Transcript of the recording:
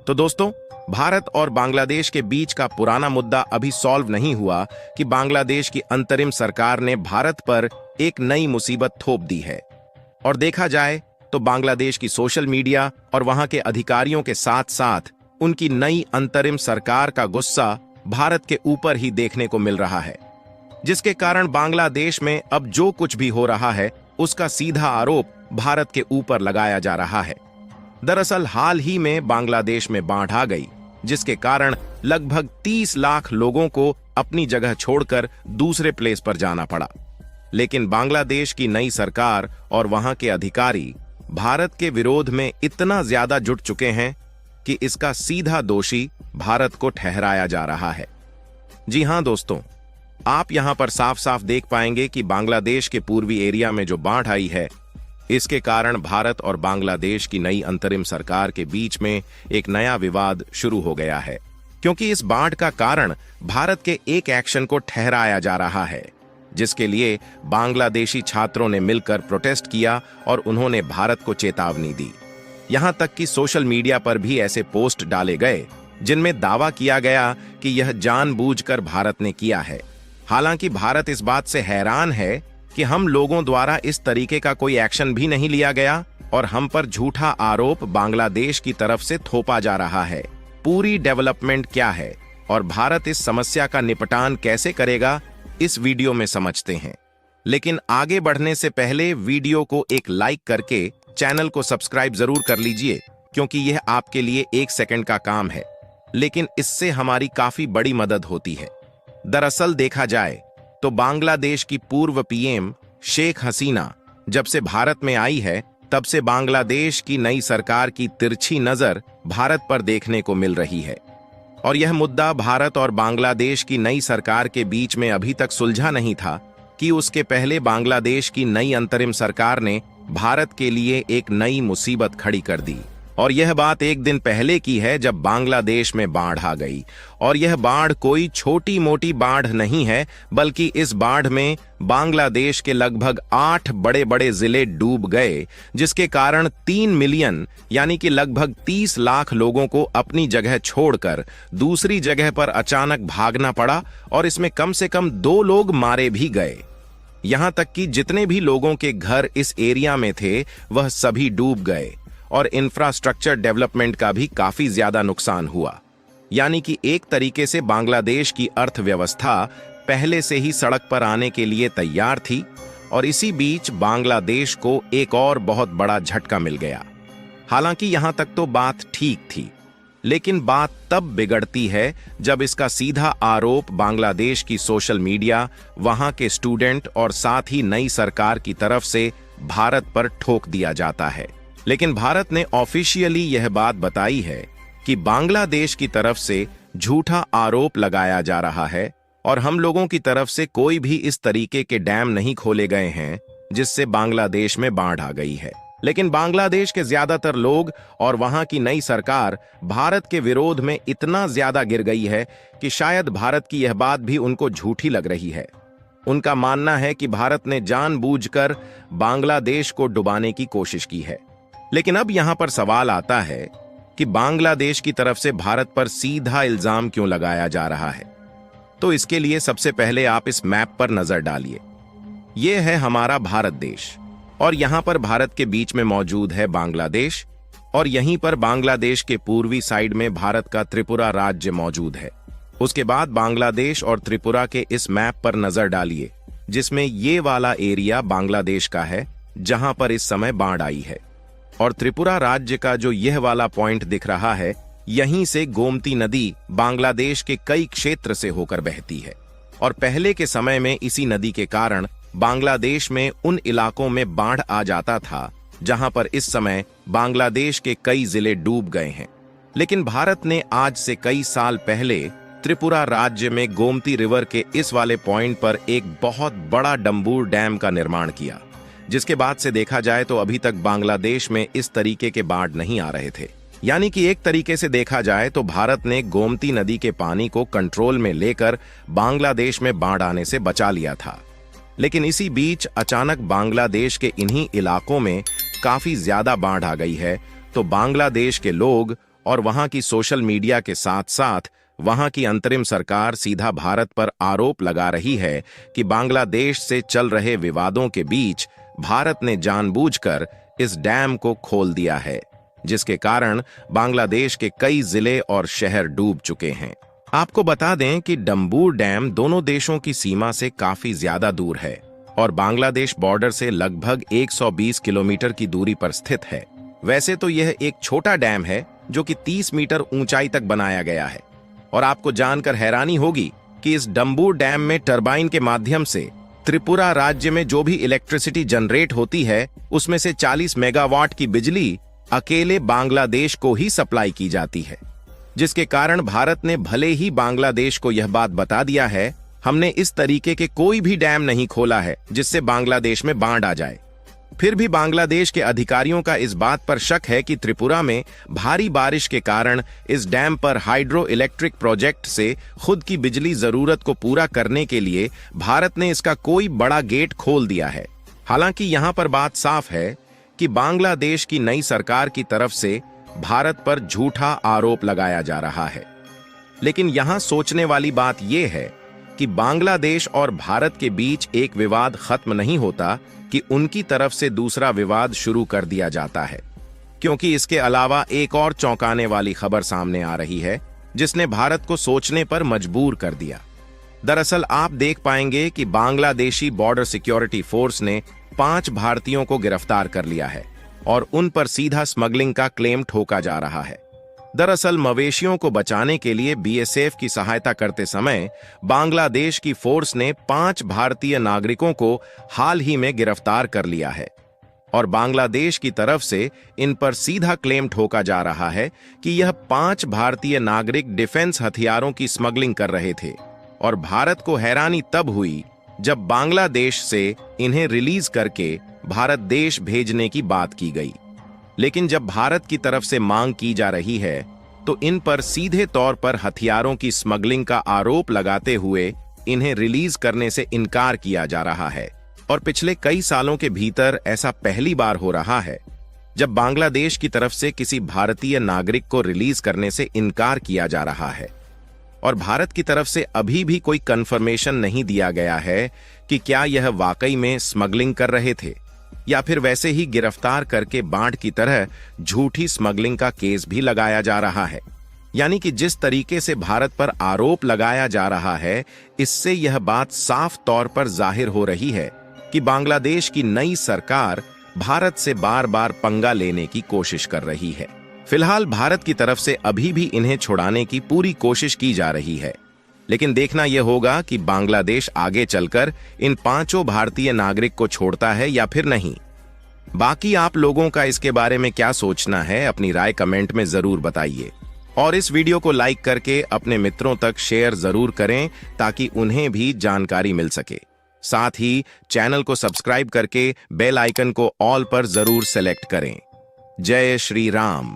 तो दोस्तों, भारत और बांग्लादेश के बीच का पुराना मुद्दा अभी सॉल्व नहीं हुआ कि बांग्लादेश की अंतरिम सरकार ने भारत पर एक नई मुसीबत थोप दी है। और देखा जाए तो बांग्लादेश की सोशल मीडिया और वहां के अधिकारियों के साथ साथ उनकी नई अंतरिम सरकार का गुस्सा भारत के ऊपर ही देखने को मिल रहा है, जिसके कारण बांग्लादेश में अब जो कुछ भी हो रहा है उसका सीधा आरोप भारत के ऊपर लगाया जा रहा है। दरअसल हाल ही में बांग्लादेश में बाढ़ आ गई, जिसके कारण लगभग 30 लाख लोगों को अपनी जगह छोड़कर दूसरे प्लेस पर जाना पड़ा। लेकिन बांग्लादेश की नई सरकार और वहां के अधिकारी भारत के विरोध में इतना ज्यादा जुट चुके हैं कि इसका सीधा दोषी भारत को ठहराया जा रहा है। जी हां दोस्तों, आप यहां पर साफ साफ देख पाएंगे कि बांग्लादेश के पूर्वी एरिया में जो बाढ़ आई है, इसके कारण भारत और बांग्लादेश की नई अंतरिम सरकार के बीच में एक नया विवाद शुरू हो गया है, क्योंकि इस बाढ़ का कारण भारत के एक एक्शन को ठहराया जा रहा है, जिसके लिए बांग्लादेशी छात्रों ने मिलकर प्रोटेस्ट किया और उन्होंने भारत को चेतावनी दी। यहां तक कि सोशल मीडिया पर भी ऐसे पोस्ट डाले गए जिनमें दावा किया गया कि यह जानबूझकर भारत ने किया है। हालांकि भारत इस बात से हैरान है कि हम लोगों द्वारा इस तरीके का कोई एक्शन भी नहीं लिया गया और हम पर झूठा आरोप बांग्लादेश की तरफ से थोपा जा रहा है। पूरी डेवलपमेंट क्या है और भारत इस समस्या का निपटान कैसे करेगा, इस वीडियो में समझते हैं। लेकिन आगे बढ़ने से पहले वीडियो को एक लाइक करके चैनल को सब्सक्राइब जरूर कर लीजिए, क्योंकि यह आपके लिए 1 सेकंड का काम है, लेकिन इससे हमारी काफी बड़ी मदद होती है। दरअसल देखा जाए तो बांग्लादेश की पूर्व पीएम शेख हसीना जब से भारत में आई है, तब से बांग्लादेश की नई सरकार की तिरछी नजर भारत पर देखने को मिल रही है। और यह मुद्दा भारत और बांग्लादेश की नई सरकार के बीच में अभी तक सुलझा नहीं था कि उसके पहले बांग्लादेश की नई अंतरिम सरकार ने भारत के लिए एक नई मुसीबत खड़ी कर दी। और यह बात एक दिन पहले की है, जब बांग्लादेश में बाढ़ आ गई। और यह बाढ़ कोई छोटी मोटी बाढ़ नहीं है, बल्कि इस बाढ़ में बांग्लादेश के लगभग 8 बड़े बड़े जिले डूब गए, जिसके कारण 3 मिलियन यानी कि लगभग 30 लाख लोगों को अपनी जगह छोड़कर दूसरी जगह पर अचानक भागना पड़ा और इसमें कम से कम 2 लोग मारे भी गए। यहां तक कि जितने भी लोगों के घर इस एरिया में थे वह सभी डूब गए और इंफ्रास्ट्रक्चर डेवलपमेंट का भी काफी ज्यादा नुकसान हुआ। यानी कि एक तरीके से बांग्लादेश की अर्थव्यवस्था पहले से ही सड़क पर आने के लिए तैयार थी और इसी बीच बांग्लादेश को एक और बहुत बड़ा झटका मिल गया। हालांकि यहां तक तो बात ठीक थी, लेकिन बात तब बिगड़ती है जब इसका सीधा आरोप बांग्लादेश की सोशल मीडिया, वहां के स्टूडेंट और साथ ही नई सरकार की तरफ से भारत पर ठोक दिया जाता है। लेकिन भारत ने ऑफिशियली यह बात बताई है कि बांग्लादेश की तरफ से झूठा आरोप लगाया जा रहा है और हम लोगों की तरफ से कोई भी इस तरीके के डैम नहीं खोले गए हैं जिससे बांग्लादेश में बाढ़ आ गई है। लेकिन बांग्लादेश के ज्यादातर लोग और वहां की नई सरकार भारत के विरोध में इतना ज्यादा गिर गई है कि शायद भारत की यह बात भी उनको झूठी लग रही है। उनका मानना है कि भारत ने जानबूझकर बांग्लादेश को डुबाने की कोशिश की है। लेकिन अब यहां पर सवाल आता है कि बांग्लादेश की तरफ से भारत पर सीधा इल्जाम क्यों लगाया जा रहा है। तो इसके लिए सबसे पहले आप इस मैप पर नजर डालिए। यह है हमारा भारत देश और यहां पर भारत के बीच में मौजूद है बांग्लादेश और यहीं पर बांग्लादेश के पूर्वी साइड में भारत का त्रिपुरा राज्य मौजूद है। उसके बाद बांग्लादेश और त्रिपुरा के इस मैप पर नजर डालिए, जिसमें ये वाला एरिया बांग्लादेश का है जहां पर इस समय बाढ़ आई है। और त्रिपुरा राज्य का जो यह वाला पॉइंट दिख रहा है, यहीं से गोमती नदी बांग्लादेश के कई क्षेत्र से होकर बहती है। और पहले के समय में इसी नदी के कारण बांग्लादेश में उन इलाकों में बाढ़ आ जाता था जहां पर इस समय बांग्लादेश के कई जिले डूब गए हैं। लेकिन भारत ने आज से कई साल पहले त्रिपुरा राज्य में गोमती रिवर के इस वाले पॉइंट पर एक बहुत बड़ा डंबूर डैम का निर्माण किया, जिसके बाद से देखा जाए तो अभी तक बांग्लादेश में इस तरीके के बाढ़ नहीं आ रहे थे। यानी कि एक तरीके से देखा जाए तो भारत ने गोमती नदी के पानी को कंट्रोल में लेकर बांग्लादेश में बाढ़ आने से बचा लिया था। लेकिन इसी बीच अचानक बांग्लादेश के इन्हीं इलाकों में काफी ज्यादा बाढ़ आ गई है, तो बांग्लादेश के लोग और वहां की सोशल मीडिया के साथ साथ वहां की अंतरिम सरकार सीधा भारत पर आरोप लगा रही है कि बांग्लादेश से चल रहे विवादों के बीच भारत ने जानबूझकर इस डैम को खोल दिया है, जिसके कारण बांग्लादेश के कई जिले और शहर डूब चुके हैं। आपको बता दें कि डम्बूर डैम दोनों देशों की सीमा से काफी ज्यादा दूर है और बांग्लादेश बॉर्डर से लगभग 120 किलोमीटर की दूरी पर स्थित है। वैसे तो यह एक छोटा डैम है जो कि 30 मीटर ऊंचाई तक बनाया गया है और आपको जानकर हैरानी होगी कि इस डम्बूर डैम में टरबाइन के माध्यम से त्रिपुरा राज्य में जो भी इलेक्ट्रिसिटी जनरेट होती है उसमें से 40 मेगावाट की बिजली अकेले बांग्लादेश को ही सप्लाई की जाती है, जिसके कारण भारत ने भले ही बांग्लादेश को यह बात बता दिया है हमने इस तरीके के कोई भी डैम नहीं खोला है जिससे बांग्लादेश में बाढ़ आ जाए, फिर भी बांग्लादेश के अधिकारियों का इस बात पर शक है कि त्रिपुरा में भारी बारिश के कारण इस डैम पर हाइड्रो इलेक्ट्रिक प्रोजेक्ट से खुद की बिजली जरूरत को पूरा करने के लिए भारत ने इसका कोई बड़ा गेट खोल दिया है। हालांकि यहां पर बात साफ है कि बांग्लादेश की नई सरकार की तरफ से भारत पर झूठा आरोप लगाया जा रहा है, लेकिन यहां सोचने वाली बात यह है कि बांग्लादेश और भारत के बीच एक विवाद खत्म नहीं होता कि उनकी तरफ से दूसरा विवाद शुरू कर दिया जाता है, क्योंकि इसके अलावा एक और चौंकाने वाली खबर सामने आ रही है जिसने भारत को सोचने पर मजबूर कर दिया। दरअसल आप देख पाएंगे कि बांग्लादेशी बॉर्डर सिक्योरिटी फोर्स ने 5 भारतीयों को गिरफ्तार कर लिया है और उन पर सीधा स्मगलिंग का क्लेम ठोका जा रहा है। दरअसल मवेशियों को बचाने के लिए बीएसएफ की सहायता करते समय बांग्लादेश की फोर्स ने 5 भारतीय नागरिकों को हाल ही में गिरफ्तार कर लिया है और बांग्लादेश की तरफ से इन पर सीधा क्लेम ठोका जा रहा है कि यह 5 भारतीय नागरिक डिफेंस हथियारों की स्मगलिंग कर रहे थे और भारत को हैरानी तब हुई जब बांग्लादेश से इन्हें रिलीज करके भारत देश भेजने की बात की गई। लेकिन जब भारत की तरफ से मांग की जा रही है तो इन पर सीधे तौर पर हथियारों की स्मगलिंग का आरोप लगाते हुए इन्हें रिलीज करने से इनकार किया जा रहा है और पिछले कई सालों के भीतर ऐसा पहली बार हो रहा है जब बांग्लादेश की तरफ से किसी भारतीय नागरिक को रिलीज करने से इनकार किया जा रहा है और भारत की तरफ से अभी भी कोई कंफर्मेशन नहीं दिया गया है कि क्या यह वाकई में स्मगलिंग कर रहे थे या फिर वैसे ही गिरफ्तार करके बाढ़ की तरह झूठी स्मगलिंग का केस भी लगाया जा रहा है। यानी कि जिस तरीके से भारत पर आरोप लगाया जा रहा है इससे यह बात साफ तौर पर जाहिर हो रही है कि बांग्लादेश की नई सरकार भारत से बार बार पंगा लेने की कोशिश कर रही है। फिलहाल भारत की तरफ से अभी भी इन्हें छुड़ाने की पूरी कोशिश की जा रही है, लेकिन देखना यह होगा कि बांग्लादेश आगे चलकर इन 5 भारतीय नागरिक को छोड़ता है या फिर नहीं। बाकी आप लोगों का इसके बारे में क्या सोचना है, अपनी राय कमेंट में जरूर बताइए और इस वीडियो को लाइक करके अपने मित्रों तक शेयर जरूर करें ताकि उन्हें भी जानकारी मिल सके। साथ ही चैनल को सब्सक्राइब करके बेल आइकन को ऑल पर जरूर सेलेक्ट करें। जय श्री राम।